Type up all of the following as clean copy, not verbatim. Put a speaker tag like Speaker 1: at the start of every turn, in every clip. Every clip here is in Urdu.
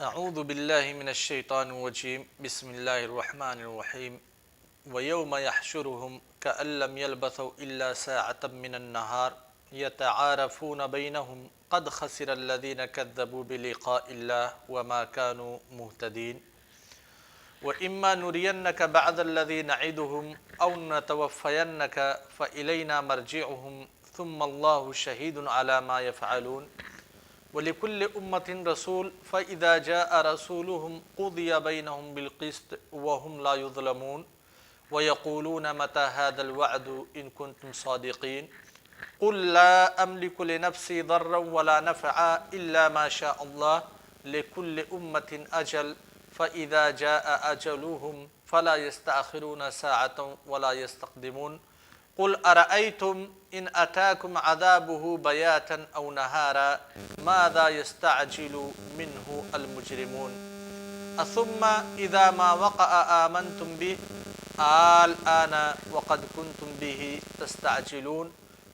Speaker 1: اعوذ باللہ من الشیطان الرجیم بسم اللہ الرحمن الرحیم ویوم یحشرهم کأن لم یلبثوا الا ساعة من النہار یتعارفون بینہم قد خسر الذین کذبوا بلقاء اللہ وما كانوا مہتدین وإما نرينك بعض الذي نعدهم أو نتوفينك فإلينا مرجعهم ثم الله شهيد على ما يفعلون وَلِكُلِّ أُمَّةٍ رَسُولٌ فَإِذَا جَاءَ رَسُولُهُمْ قُضِيَ بَيْنَهُمْ بِالْقِسْطِ وَهُمْ لَا يُظْلَمُونَ وَيَقُولُونَ مَتَى هَذَا الْوَعْدُ إِن كُنتُمْ صَادِقِينَ قُل لَّا أَمْلِكُ لِنَفْسِي ضَرًّا وَلَا نَفْعًا إِلَّا مَا شَاءَ اللَّهُ لِكُلِّ أُمَّةٍ أَجَلٌ فَإِذَا جَاءَ أَجَلُهُمْ فَلَا يَسْتَأْخِرُونَ سَاعَةً وَلَا يَسْتَقْدِمُونَ قل أرأيتم إن أتاكم عذابه بياتا أو نهارا ماذا يستعجل منه المجرمون ثم إذا ما وقع آمنتم به الآن وقد كنتم به تستعجلون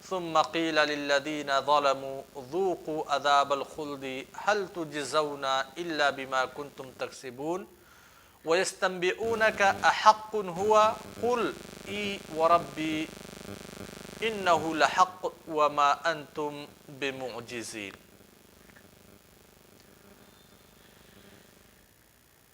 Speaker 1: ثم قيل للذين ظلموا ذوقوا عذاب الخلد هل تجزون إلا بما كنتم تكسبون ويستنبئونك أحق هو قل إي وربي إنه لحق وما أنتم بمعجزين.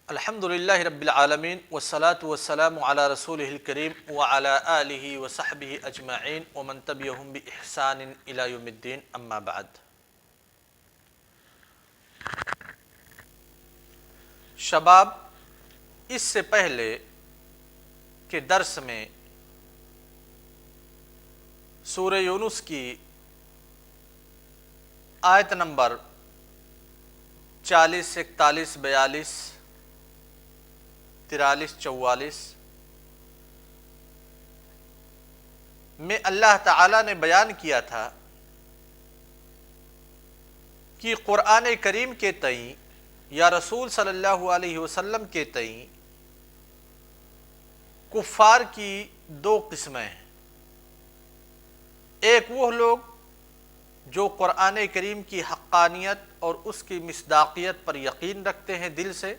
Speaker 1: الحمد للہ رب العالمین والصلاة والسلام على رسولہ الکریم وعلى آلہ وصحبہ اجمعین ومن تبعہم بإحسان إلى یوم الدین اما بعد. شباب، اس سے پہلے کہ درس میں سورہ یونس کی آیت نمبر 40 41 42 43 44 میں اللہ تعالی نے بیان کیا تھا کہ قرآن کریم کے تئیں یا رسول صلی اللہ علیہ وسلم کے تئیں کفار کی دو قسمیں ہیں. ایک وہ لوگ جو قرآن کریم کی حقانیت اور اس کی مصداقیت پر یقین رکھتے ہیں دل سے،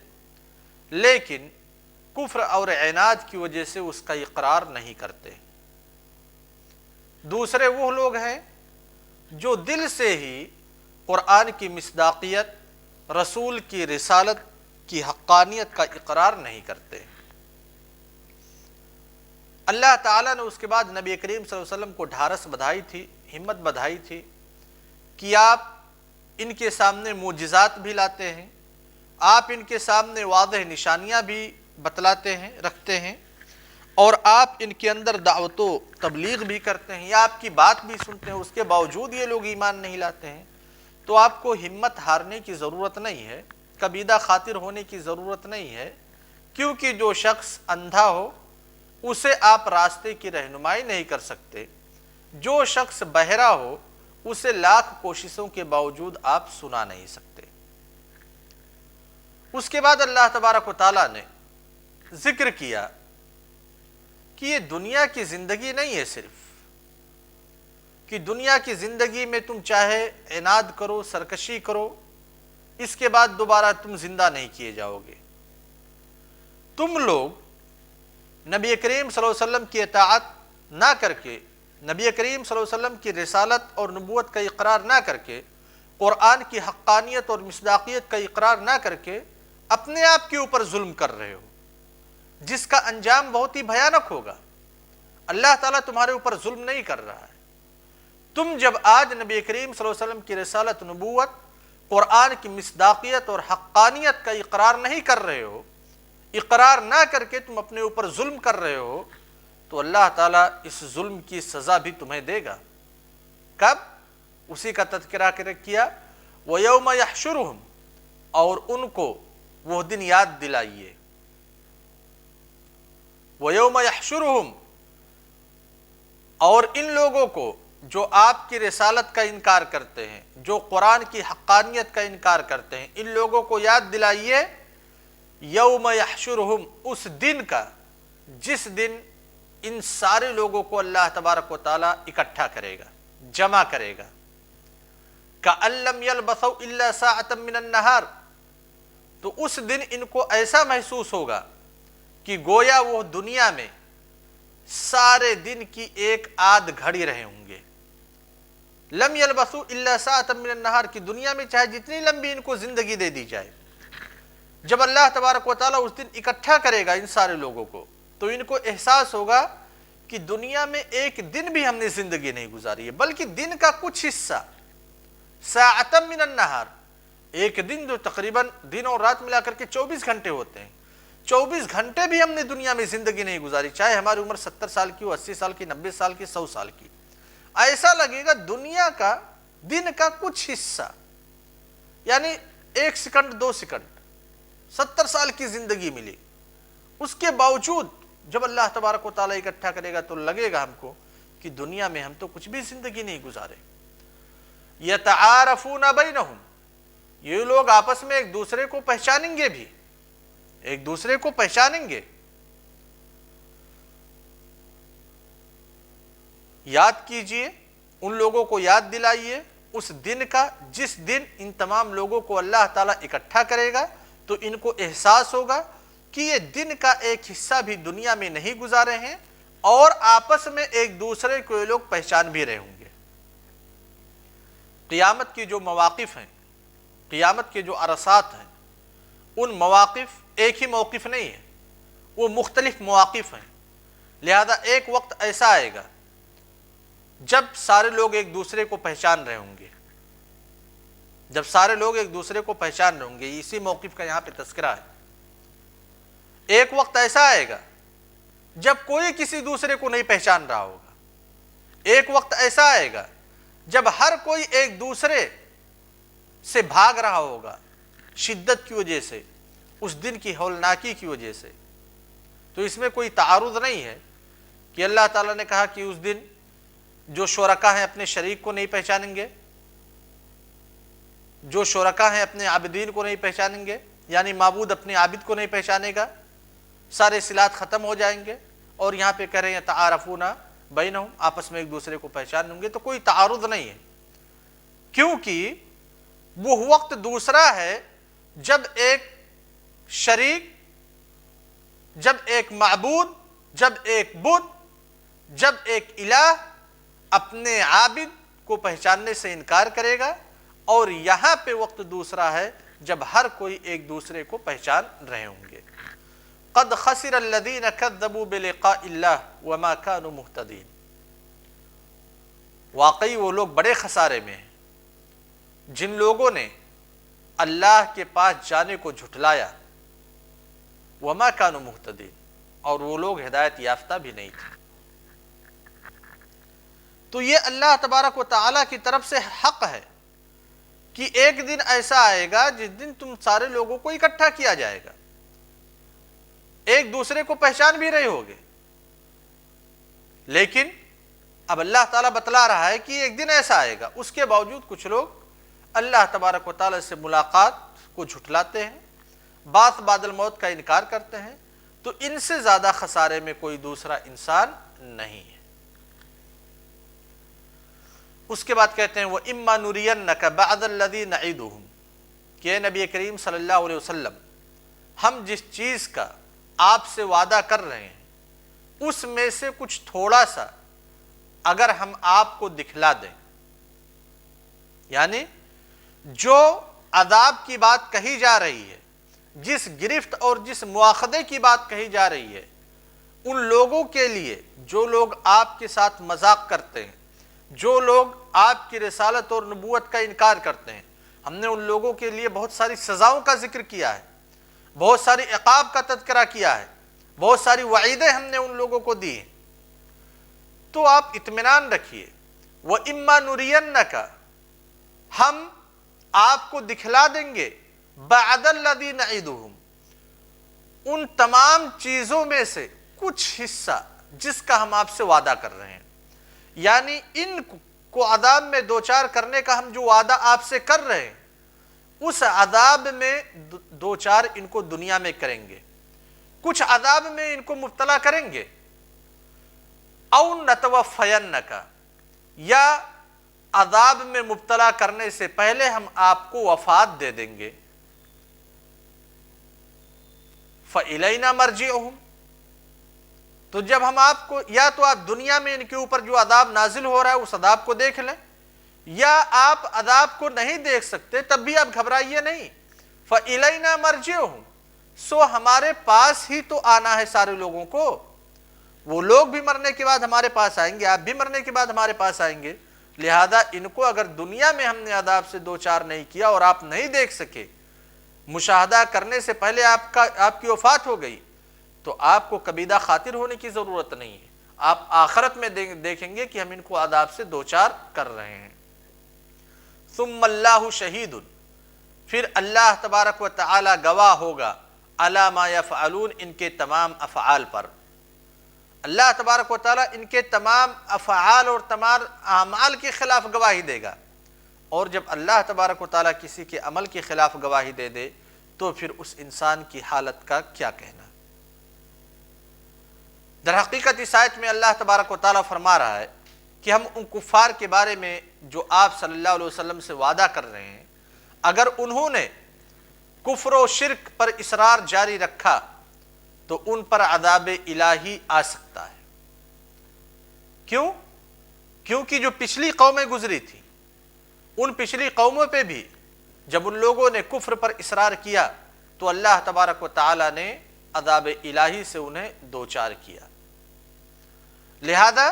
Speaker 1: لیکن کفر اور عناد کی وجہ سے اس کا اقرار نہیں کرتے. دوسرے وہ لوگ ہیں جو دل سے ہی قرآن کی مصداقیت، رسول کی رسالت کی حقانیت کا اقرار نہیں کرتے. اللہ تعالیٰ نے اس کے بعد نبی کریم صلی اللہ علیہ وسلم کو ڈھارس بدھائی تھی، ہمت بدھائی تھی کہ آپ ان کے سامنے معجزات بھی لاتے ہیں، آپ ان کے سامنے واضح نشانیاں بھی بتلاتے ہیں، رکھتے ہیں، اور آپ ان کے اندر دعوت و تبلیغ بھی کرتے ہیں، یا آپ کی بات بھی سنتے ہیں، اس کے باوجود یہ لوگ ایمان نہیں لاتے ہیں. تو آپ کو ہمت ہارنے کی ضرورت نہیں ہے، کبیدہ خاطر ہونے کی ضرورت نہیں ہے، کیونکہ جو شخص اندھا ہو اسے آپ راستے کی رہنمائی نہیں کر سکتے. جو شخص بہرا ہو اسے لاکھ کوششوں کے باوجود آپ سنا نہیں سکتے. اس کے بعد اللہ تبارک و تعالیٰ نے ذکر کیا کہ یہ دنیا کی زندگی نہیں ہے صرف، کہ دنیا کی زندگی میں تم چاہے عناد کرو، سرکشی کرو، اس کے بعد دوبارہ تم زندہ نہیں کیے جاؤ گے. تم لوگ نبی کریم صلی اللہ علیہ وسلم کی اطاعت نہ کر کے، نبی کریم صلی اللہ علیہ وسلم کی رسالت اور نبوت کا اقرار نہ کر کے، قرآن کی حقانیت اور مصداقیت کا اقرار نہ کر کے اپنے آپ کے اوپر ظلم کر رہے ہو، جس کا انجام بہت ہی بھیانک ہوگا. اللہ تعالیٰ تمہارے اوپر ظلم نہیں کر رہا ہے. تم جب آج نبی کریم صلی اللہ علیہ وسلم کی رسالت، نبوت، قرآن کی مصداقیت اور حقانیت کا اقرار نہیں کر رہے ہو، اقرار نہ کر کے تم اپنے اوپر ظلم کر رہے ہو، تو اللہ تعالیٰ اس ظلم کی سزا بھی تمہیں دے گا. کب؟ اسی کا تذکرہ کیا، وَيَوْمَ يَحْشُرُهُمْ، اور ان کو وہ دن یاد دلائیے. وَيَوْمَ يَحْشُرُهُمْ، اور ان لوگوں کو جو آپ کی رسالت کا انکار کرتے ہیں، جو قرآن کی حقانیت کا انکار کرتے ہیں، ان لوگوں کو یاد دلائیے یوم یحشرہم، اس دن کا جس دن ان سارے لوگوں کو اللہ تبارک و تعالیٰ اکٹھا کرے گا، جمع کرے گا. کأن لم یلبثوا الا ساعة من النہار، تو اس دن ان کو ایسا محسوس ہوگا کہ گویا وہ دنیا میں سارے دن کی ایک آدھ گھڑی رہے ہوں گے۔ لم یلبثوا الا ساعۃ من النہار، کی دنیا میں چاہے جتنی لمبی ان کو زندگی دے دی جائے، جب اللہ تبارک و تعالیٰ اس دن اکٹھا کرے گا ان سارے لوگوں کو تو ان کو احساس ہوگا کہ دنیا میں ایک دن بھی ہم نے زندگی نہیں گزاری ہے، بلکہ دن کا کچھ حصہ، ساعۃ من النہار، ایک دن جو تقریباً دن اور رات ملا کر کے 24 گھنٹے ہوتے ہیں، 24 گھنٹے بھی ہم نے دنیا میں زندگی نہیں گزاری، چاہے ہماری عمر 70 سال کی ہو، 80 سال کی، 90 سال کی، 100 سال کی، ایسا لگے گا دنیا کا دن کا کچھ حصہ، یعنی 1 سیکنڈ 2 سیکنڈ 70 سال کی زندگی ملی۔ اس کے باوجود جب اللہ تبارک و تعالیٰ اکٹھا کرے گا تو لگے گا ہم کو کہ دنیا میں ہم تو کچھ بھی زندگی نہیں گزارے۔ یتعارفون بینہم، یہ لوگ آپس میں ایک دوسرے کو پہچانیں گے بھی، ایک دوسرے کو پہچانیں گے۔ یاد کیجئے، ان لوگوں کو یاد دلائیے اس دن کا جس دن ان تمام لوگوں کو اللہ تعالیٰ اکٹھا کرے گا تو ان کو احساس ہوگا کہ یہ دن کا ایک حصہ بھی دنیا میں نہیں گزارے ہیں اور آپس میں ایک دوسرے کو یہ لوگ پہچان بھی رہے ہوں گے۔ قیامت کی جو مواقف ہیں، قیامت کے جو عرصات ہیں، ان مواقف ایک ہی موقف نہیں ہے، وہ مختلف مواقف ہیں۔ لہذا ایک وقت ایسا آئے گا جب سارے لوگ ایک دوسرے کو پہچان رہے ہوں گے، جب سارے لوگ ایک دوسرے کو پہچان رہے ہوں گے، اسی موقف کا یہاں پہ تذکرہ ہے۔ ایک وقت ایسا آئے گا جب کوئی کسی دوسرے کو نہیں پہچان رہا ہوگا، ایک وقت ایسا آئے گا جب ہر کوئی ایک دوسرے سے بھاگ رہا ہوگا شدت کی وجہ سے، اس دن کی ہولناکی کی وجہ سے۔ تو اس میں کوئی تعارض نہیں ہے کہ اللہ تعالیٰ نے کہا کہ اس دن جو شرکا ہیں اپنے شریک کو نہیں پہچانیں گے، جو شرکا ہیں اپنے عابدین کو نہیں پہچانیں گے، یعنی معبود اپنے عابد کو نہیں پہچانے گا، سارے صلات ختم ہو جائیں گے، اور یہاں پہ کہہ رہے ہیں تعارفون بینہم، آپس میں ایک دوسرے کو پہچان لیں گے، تو کوئی تعارض نہیں ہے، کیونکہ وہ وقت دوسرا ہے جب ایک شریک، جب ایک معبود، جب ایک بت، جب ایک الہ اپنے عابد کو پہچاننے سے انکار کرے گا، اور یہاں پہ وقت دوسرا ہے جب ہر کوئی ایک دوسرے کو پہچان رہے ہوں گے۔ قد خسر الذین کذبوا بلقاء اللہ وما كانوا مہتدین، واقعی وہ لوگ بڑے خسارے میں ہیں جن لوگوں نے اللہ کے پاس جانے کو جھٹلایا، وما كانوا مہتدین، اور وہ لوگ ہدایت یافتہ بھی نہیں تھے۔ تو یہ اللہ تبارک و تعالیٰ کی طرف سے حق ہے کہ ایک دن ایسا آئے گا جس دن تم سارے لوگوں کو اکٹھا کیا جائے گا، ایک دوسرے کو پہچان بھی رہے ہوگے، لیکن اب اللہ تعالیٰ بتلا رہا ہے کہ ایک دن ایسا آئے گا، اس کے باوجود کچھ لوگ اللہ تبارک و تعالیٰ سے ملاقات کو جھٹلاتے ہیں، بعد الموت کا انکار کرتے ہیں، تو ان سے زیادہ خسارے میں کوئی دوسرا انسان نہیں ہے۔ اس کے بعد کہتے ہیں وَإِمَّا نُرِيَنَّكَ بَعْضَ الَّذِي نَعِدُهُمْ، کہ اے نبی کریم صلی اللہ علیہ وسلم، ہم جس چیز کا آپ سے وعدہ کر رہے ہیں اس میں سے کچھ تھوڑا سا اگر ہم آپ کو دکھلا دیں، یعنی جو عذاب کی بات کہی جا رہی ہے، جس گرفت اور جس مواخذے کی بات کہی جا رہی ہے، ان لوگوں کے لیے جو لوگ آپ کے ساتھ مذاق کرتے ہیں، جو لوگ آپ کی رسالت اور نبوت کا انکار کرتے ہیں، ہم نے ان لوگوں کے لیے بہت ساری سزاؤں کا ذکر کیا ہے، بہت ساری عقاب کا تذکرہ کیا ہے، بہت ساری وعیدیں ہم نے ان لوگوں کو دی ہیں۔ تو آپ اطمینان رکھیے، وَإِمَّا نُرِيَنَّكَ، ہم آپ کو دکھلا دیں گے بَعْدَ الَّذِي نَعِدُهُمْ، ان تمام چیزوں میں سے کچھ حصہ جس کا ہم آپ سے وعدہ کر رہے ہیں، یعنی ان کو عذاب میں دوچار کرنے کا ہم جو وعدہ آپ سے کر رہے ہیں، اس عذاب میں دوچار ان کو دنیا میں کریں گے، کچھ عذاب میں ان کو مبتلا کریں گے، او نتوفینک، یا عذاب میں مبتلا کرنے سے پہلے ہم آپ کو وفات دے دیں گے، فَإِلَيْنَا مَرْجِعُهُمْ، تو جب ہم آپ کو، یا تو آپ دنیا میں ان کے اوپر جو عذاب نازل ہو رہا ہے اس عذاب کو دیکھ لیں، یا آپ عذاب کو نہیں دیکھ سکتے تب بھی آپ گھبرائیے نہیں. فَإِلَيْنَا مَرْجِعُهُمْ، سو ہمارے پاس ہی تو آنا ہے سارے لوگوں کو. وہ لوگ بھی مرنے کے بعد ہمارے پاس آئیں گے، آپ بھی مرنے کے بعد ہمارے پاس آئیں گے. لہذا ان کو اگر دنیا میں ہم نے عذاب سے دو چار نہیں کیا اور آپ نہیں دیکھ سکے، مشاہدہ کرنے سے پہلے آپ کی وفات ہو گئی، تو آپ کو کبیدہ خاطر ہونے کی ضرورت نہیں ہے. آپ آخرت میں دیکھیں گے کہ ہم ان کو عذاب سے دو چار کر رہے ہیں. ثم اللہ شہید، پھر اللہ تبارک و تعالی گواہ ہوگا علی ما یفعلون، ان کے تمام افعال پر. اللہ تبارک و تعالی ان کے تمام افعال اور تمام اعمال کے خلاف گواہی دے گا. اور جب اللہ تبارک و تعالی کسی کے عمل کے خلاف گواہی دے دے تو پھر اس انسان کی حالت کا کیا کہنا. در حقیقت اس آیت میں اللہ تبارک و تعالی فرما رہا ہے کہ ہم ان کفار کے بارے میں جو آپ صلی اللہ علیہ وسلم سے وعدہ کر رہے ہیں، اگر انہوں نے کفر و شرک پر اصرار جاری رکھا تو ان پر عذاب الہی آ سکتا ہے. کیوں؟ کیونکہ جو پچھلی قومیں گزری تھیں، ان پچھلی قوموں پہ بھی جب ان لوگوں نے کفر پر اصرار کیا تو اللہ تبارک و تعالی نے عذاب الہی سے انہیں دوچار کیا. لہذا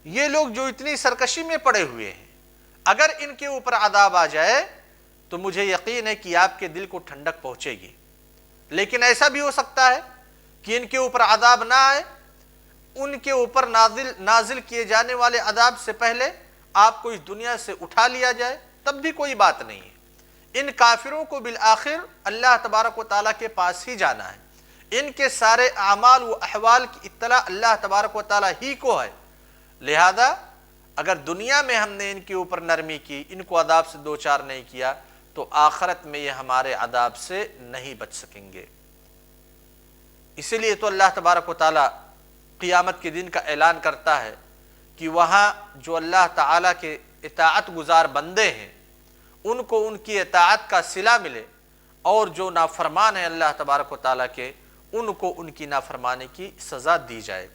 Speaker 1: یہ لوگ جو اتنی سرکشی میں پڑے ہوئے ہیں، اگر ان کے اوپر عذاب آ جائے تو مجھے یقین ہے کہ آپ کے دل کو ٹھنڈک پہنچے گی. لیکن ایسا بھی ہو سکتا ہے کہ ان کے اوپر عذاب نہ آئے، ان کے اوپر نازل کیے جانے والے عذاب سے پہلے آپ کو اس دنیا سے اٹھا لیا جائے، تب بھی کوئی بات نہیں ہے. ان کافروں کو بالآخر اللہ تبارک و تعالیٰ کے پاس ہی جانا ہے. ان کے سارے اعمال و احوال کی اطلاع اللہ تبارک و تعالیٰ ہی کو ہے. لہذا اگر دنیا میں ہم نے ان کے اوپر نرمی کی، ان کو عذاب سے دو چار نہیں کیا، تو آخرت میں یہ ہمارے عذاب سے نہیں بچ سکیں گے. اسی لیے تو اللہ تبارک و تعالیٰ قیامت کے دن کا اعلان کرتا ہے کہ وہاں جو اللہ تعالیٰ کے اطاعت گزار بندے ہیں ان کو ان کی اطاعت کا صلہ ملے، اور جو نافرمان ہیں اللہ تبارک و تعالیٰ کے ان کو ان کی نافرمانی کی سزا دی جائے.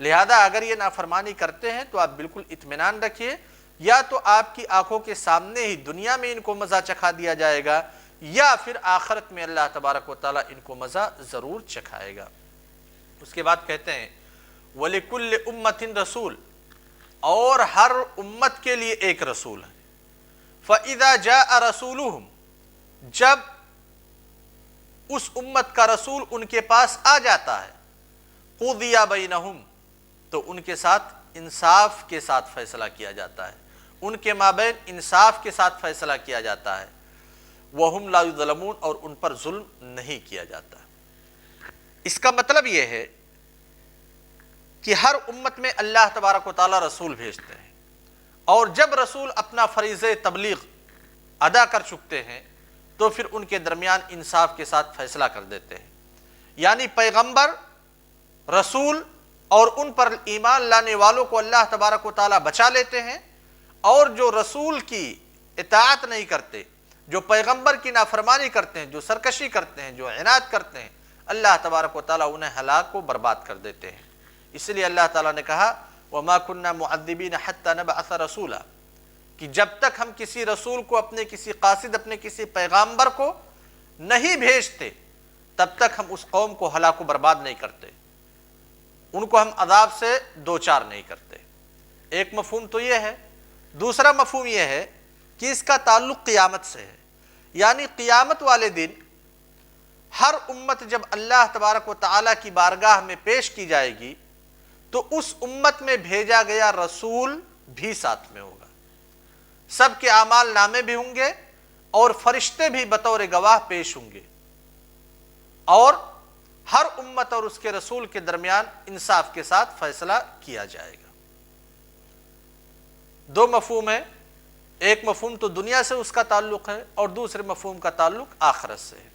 Speaker 1: لہذا اگر یہ نافرمانی کرتے ہیں تو آپ بالکل اطمینان رکھیے، یا تو آپ کی آنکھوں کے سامنے ہی دنیا میں ان کو مزہ چکھا دیا جائے گا، یا پھر آخرت میں اللہ تبارک و تعالیٰ ان کو مزہ ضرور چکھائے گا. اس کے بعد کہتے ہیں وَلِكُلِّ أُمَّةٍ رَسُولٌ، اور ہر امت کے لیے ایک رسول ہے. فَإِذَا جَاءَ رَسُولُهُمْ، جب اس امت کا رسول ان کے پاس آ جاتا ہے، قُضِيَ بَيْنَهُمْ، تو ان کے ساتھ انصاف کے ساتھ فیصلہ کیا جاتا ہے، ان کے مابین انصاف کے ساتھ فیصلہ کیا جاتا ہے. وَهُمْ لَا يُظْلَمُونَ، اور ان پر ظلم نہیں کیا جاتا. اس کا مطلب یہ ہے کہ ہر امت میں اللہ تبارک و تعالیٰ رسول بھیجتے ہیں، اور جب رسول اپنا فریضہ تبلیغ ادا کر چکتے ہیں تو پھر ان کے درمیان انصاف کے ساتھ فیصلہ کر دیتے ہیں. یعنی پیغمبر، رسول اور ان پر ایمان لانے والوں کو اللہ تبارک و تعالیٰ بچا لیتے ہیں، اور جو رسول کی اطاعت نہیں کرتے، جو پیغمبر کی نافرمانی کرتے ہیں، جو سرکشی کرتے ہیں، جو عناد کرتے ہیں، اللہ تبارک و تعالیٰ انہیں ہلاک و برباد کر دیتے ہیں. اس لیے اللہ تعالیٰ نے کہا وَمَا كُنَّا مُعَذِّبِينَ حَتَّى نَبْعَثَ رَسُولًا، کہ جب تک ہم کسی رسول کو، اپنے کسی قاصد، اپنے کسی پیغمبر کو نہیں بھیجتے تب تک ہم اس قوم کو ہلاک و برباد نہیں کرتے، ان کو ہم عذاب سے دوچار نہیں کرتے. ایک مفہوم تو یہ ہے. دوسرا مفہوم یہ ہے کہ اس کا تعلق قیامت سے ہے. یعنی قیامت والے دن ہر امت جب اللہ تبارک و تعالیٰ کی بارگاہ میں پیش کی جائے گی تو اس امت میں بھیجا گیا رسول بھی ساتھ میں ہوگا. سب کے اعمال نامے بھی ہوں گے اور فرشتے بھی بطور گواہ پیش ہوں گے، اور ہر امت اور اس کے رسول کے درمیان انصاف کے ساتھ فیصلہ کیا جائے گا. دو مفہوم ہے. ایک مفہوم تو دنیا سے اس کا تعلق ہے، اور دوسرے مفہوم کا تعلق آخرت سے ہے.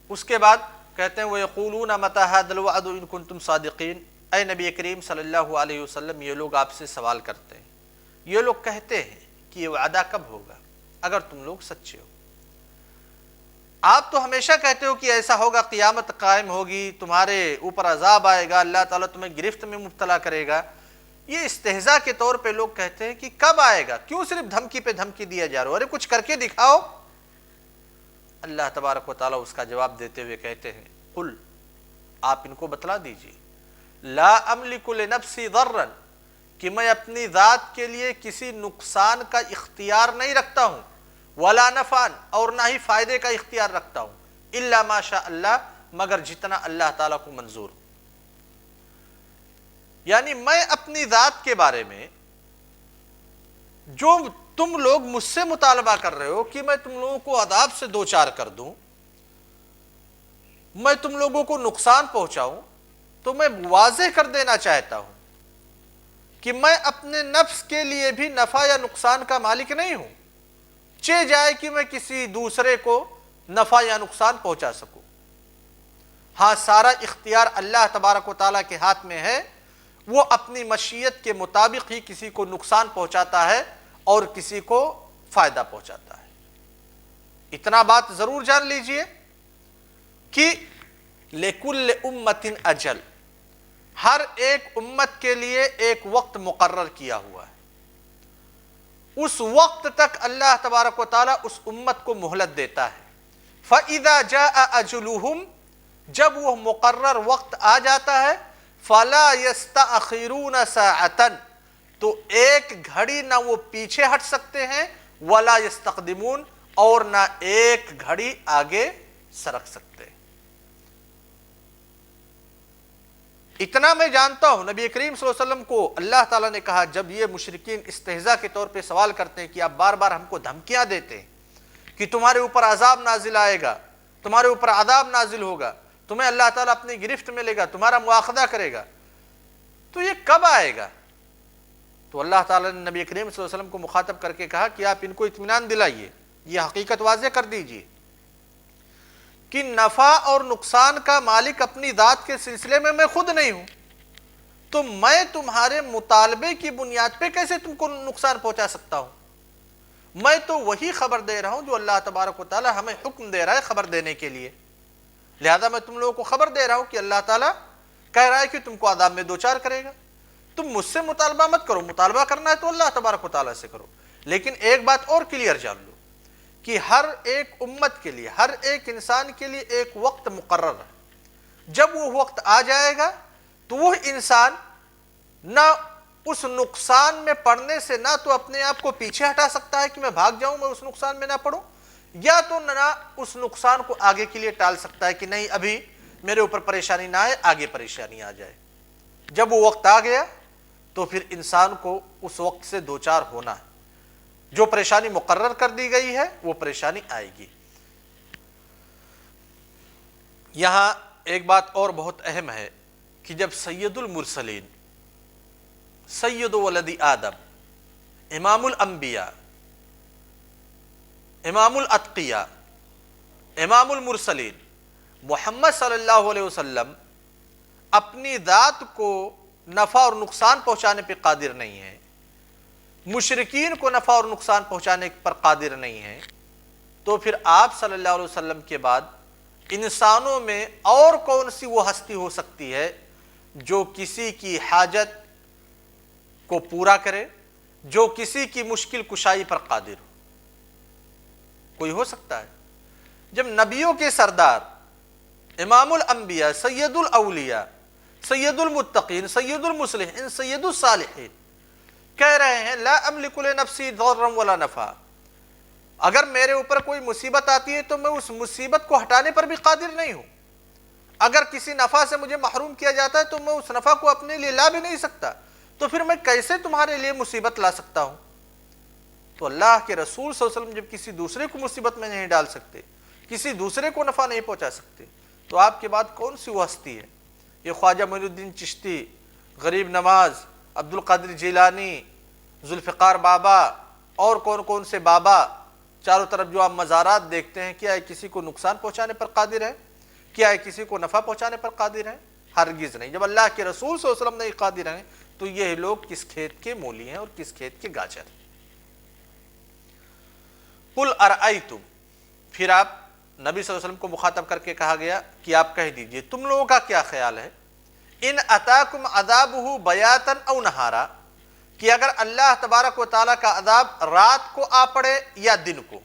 Speaker 1: اس کے بعد کہتے ہیں وَيَقُولُونَ مَتَى هَذَا الْوَعْدُ إِن كُنتُمْ صَادِقِينَ. اے نبی کریم صلی اللہ علیہ وسلم، یہ لوگ آپ سے سوال کرتے ہیں، یہ لوگ کہتے ہیں کہ یہ وعدہ کب ہوگا اگر تم لوگ سچے ہو. آپ تو ہمیشہ کہتے ہو کہ ایسا ہوگا، قیامت قائم ہوگی، تمہارے اوپر عذاب آئے گا، اللہ تعالیٰ تمہیں گرفت میں مبتلا کرے گا۔ یہ استہزاء کے طور پہ لوگ کہتے ہیں کہ کب آئے گا، کیوں صرف دھمکی پہ دھمکی دیا جا رہا ہو، ارے کچھ کر کے دکھاؤ۔ اللہ تبارک و تعالیٰ اس کا جواب دیتے ہوئے کہتے ہیں قل، آپ ان کو بتلا دیجئے، لا املک لنفسی ضرا، کہ میں اپنی ذات کے لیے کسی نقصان کا اختیار نہیں رکھتا ہوں، ولا نفعا، اور نہ ہی فائدے کا اختیار رکھتا ہوں، الا ما شاء اللہ، مگر جتنا اللہ تعالیٰ کو منظور ہو۔ یعنی میں اپنی ذات کے بارے میں جو تم لوگ مجھ سے مطالبہ کر رہے ہو کہ میں تم لوگوں کو عذاب سے دوچار کر دوں، میں تم لوگوں کو نقصان پہنچاؤں، تو میں واضح کر دینا چاہتا ہوں کہ میں اپنے نفس کے لیے بھی نفع یا نقصان کا مالک نہیں ہوں، چہ جائے کہ میں کسی دوسرے کو نفع یا نقصان پہنچا سکوں۔ ہاں، سارا اختیار اللہ تبارک و تعالیٰ کے ہاتھ میں ہے، وہ اپنی مشیت کے مطابق ہی کسی کو نقصان پہنچاتا ہے اور کسی کو فائدہ پہنچاتا ہے۔ اتنا بات ضرور جان لیجئے کہ لِكُلِّ أُمَّةٍ أَجَلٌ، ہر ایک امت کے لیے ایک وقت مقرر کیا ہوا ہے، اس وقت تک اللہ تبارک و تعالیٰ اس امت کو مہلت دیتا ہے۔ فَإِذَا جَاءَ أَجْلُهُمْ، جب وہ مقرر وقت آ جاتا ہے، فَلَا يَسْتَأْخِرُونَ سَاعَةً، تو ایک گھڑی نہ وہ پیچھے ہٹ سکتے ہیں، وَلَا يَسْتَقْدِمُونَ، اور نہ ایک گھڑی آگے سرک سکتے ہیں۔ اتنا میں جانتا ہوں، نبی کریم صلی اللہ علیہ وسلم کو اللہ تعالیٰ نے کہا، جب یہ مشرکین استہزاء کے طور پہ سوال کرتے ہیں کہ آپ بار بار ہم کو دھمکیاں دیتے ہیں کہ تمہارے اوپر عذاب نازل آئے گا، تمہارے اوپر عذاب نازل ہوگا، تمہیں اللہ تعالیٰ اپنی گرفت میں لے گا، تمہارا مواخذہ کرے گا، تو یہ کب آئے گا؟ تو اللہ تعالیٰ نے نبی کریم صلی اللہ علیہ وسلم کو مخاطب کر کے کہا کہ آپ ان کو اطمینان دلائیے، یہ حقیقت واضح کر دیجئے کہ نفع اور نقصان کا مالک اپنی ذات کے سلسلے میں خود نہیں ہوں، تو میں تمہارے مطالبے کی بنیاد پہ کیسے تم کو نقصان پہنچا سکتا ہوں؟ میں تو وہی خبر دے رہا ہوں جو اللہ تبارک و تعالیٰ ہمیں حکم دے رہا ہے خبر دینے کے لیے، لہذا میں تم لوگوں کو خبر دے رہا ہوں کہ اللہ تعالیٰ کہہ رہا ہے کہ تم کو عذاب میں دوچار کرے گا۔ تم مجھ سے مطالبہ مت کرو، مطالبہ کرنا ہے تو اللہ تبارک و تعالیٰ سے کرو، لیکن ایک بات اور کلیئر جان لو کہ ہر ایک امت کے لیے، ہر ایک انسان کے لیے ایک وقت مقرر ہے، جب وہ وقت آ جائے گا تو وہ انسان نہ اس نقصان میں پڑنے سے نہ تو اپنے آپ کو پیچھے ہٹا سکتا ہے کہ میں بھاگ جاؤں، میں اس نقصان میں نہ پڑوں، یا تو نہ اس نقصان کو آگے کے لیے ٹال سکتا ہے کہ نہیں ابھی میرے اوپر پریشانی نہ آئے، آگے پریشانی آ جائے۔ جب وہ وقت آ گیا تو پھر انسان کو اس وقت سے دوچار ہونا ہے، جو پریشانی مقرر کر دی گئی ہے وہ پریشانی آئے گی۔ یہاں ایک بات اور بہت اہم ہے کہ جب سید المرسلین، سید ولد آدم، امام الانبیاء، امام الاتقیاء، امام المرسلین محمد صلی اللہ علیہ وسلم اپنی ذات کو نفع اور نقصان پہنچانے پہ قادر نہیں ہے، مشرکین کو نفع اور نقصان پہنچانے پر قادر نہیں ہے، تو پھر آپ صلی اللہ علیہ وسلم کے بعد انسانوں میں اور کون سی وہ ہستی ہو سکتی ہے جو کسی کی حاجت کو پورا کرے، جو کسی کی مشکل کشائی پر قادر ہو؟ کوئی ہو سکتا ہے؟ جب نبیوں کے سردار، امام الانبیاء، سید الاولیاء، سید المتقین، سید المصلحین، سید الصالحین کہہ رہے ہیں لا املک لنفسی ضرا ولا نفع، اگر میرے اوپر کوئی مصیبت آتی ہے تو میں اس مصیبت کو ہٹانے پر بھی قادر نہیں ہوں، اگر کسی نفع سے مجھے محروم کیا جاتا ہے تو میں اس نفع کو اپنے لیے لا بھی نہیں سکتا، تو پھر میں کیسے تمہارے لیے مصیبت لا سکتا ہوں؟ تو اللہ کے رسول صلی اللہ علیہ وسلم جب کسی دوسرے کو مصیبت میں نہیں ڈال سکتے، کسی دوسرے کو نفع نہیں پہنچا سکتے، تو آپ کے بعد کون سی وہ ہستی ہے؟ یہ خواجہ معین الدین چشتی، غریب نواز، عبد القادر جیلانی، ذوالفقار بابا اور کون کون سے بابا، چاروں طرف جو آپ مزارات دیکھتے ہیں، کیا ہے کسی کو نقصان پہنچانے پر قادر ہے؟ کیا ہے کسی کو نفع پہنچانے پر قادر ہے؟ ہرگز نہیں۔ جب اللہ کے رسول صلی اللہ علیہ وسلم نہیں قادر ہیں تو یہ لوگ کس کھیت کے مولی ہیں اور کس کھیت کے گاجر ہیں؟ قل ارأیتم، پھر آپ نبی صلی اللہ علیہ وسلم کو مخاطب کر کے کہا گیا کہ آپ کہہ دیجئے تم لوگوں کا کیا خیال ہے، ان اتاکم عذابہ بیاتن او نہارا، کہ اگر اللہ تبارک و تعالیٰ کا عذاب رات کو آ پڑے یا دن کو،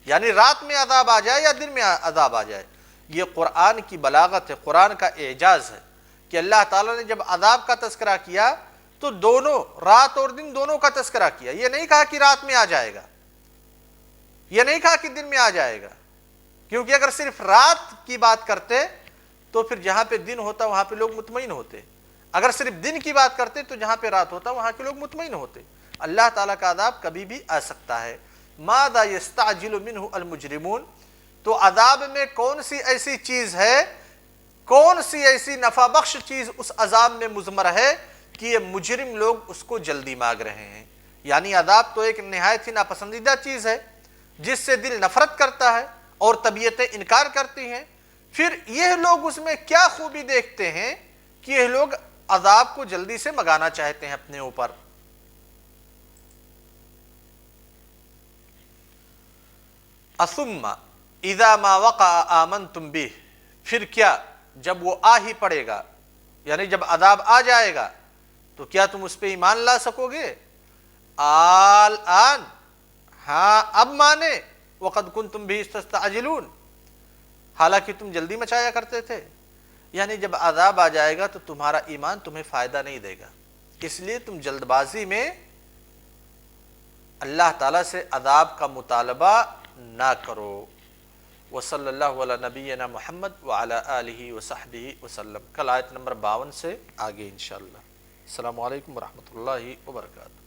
Speaker 1: یعنی رات میں عذاب آ جائے یا دن میں عذاب آ جائے۔ یہ قرآن کی بلاغت ہے، قرآن کا اعجاز ہے کہ اللہ تعالیٰ نے جب عذاب کا تذکرہ کیا تو دونوں، رات اور دن دونوں کا تذکرہ کیا۔ یہ نہیں کہا کہ رات میں آ جائے گا، یہ نہیں کہا کہ دن میں آ جائے گا، کیونکہ اگر صرف رات کی بات کرتے تو پھر جہاں پہ دن ہوتا وہاں پہ لوگ مطمئن ہوتے، اگر صرف دن کی بات کرتے تو جہاں پہ رات ہوتا وہاں کے لوگ مطمئن ہوتے۔ اللہ تعالیٰ کا عذاب کبھی بھی آ سکتا ہے۔ ماذا یستعجل منہ المجرمون، تو عذاب میں کون سی ایسی چیز ہے، کون سی ایسی نفع بخش چیز اس عذاب میں مضمر ہے کہ یہ مجرم لوگ اس کو جلدی مانگ رہے ہیں۔ یعنی عذاب تو ایک نہایت ہی ناپسندیدہ چیز ہے جس سے دل نفرت کرتا ہے اور طبیعتیں انکار کرتی ہیں، پھر یہ لوگ اس میں کیا خوبی دیکھتے ہیں کہ یہ لوگ عذاب کو جلدی سے منگانا چاہتے ہیں اپنے اوپر۔ اثم اذا ما وقع آمنتم به، پھر کیا جب وہ آ ہی پڑے گا، یعنی جب عذاب آ جائے گا تو کیا تم اس پہ ایمان لا سکو گے؟ آن، ہاں اب مانے، وقد کنتم به تستعجلون، حالانکہ تم جلدی مچایا کرتے تھے۔ یعنی جب عذاب آ جائے گا تو تمہارا ایمان تمہیں فائدہ نہیں دے گا، اس لیے تم جلد بازی میں اللہ تعالیٰ سے عذاب کا مطالبہ نہ کرو۔ وصلی اللہ علی نبینا محمد وعلی آلہ وصحبہ وسلم۔ کل آیت نمبر 52 سے آگے انشاءاللہ۔ السلام علیکم ورحمۃ اللہ وبرکاتہ۔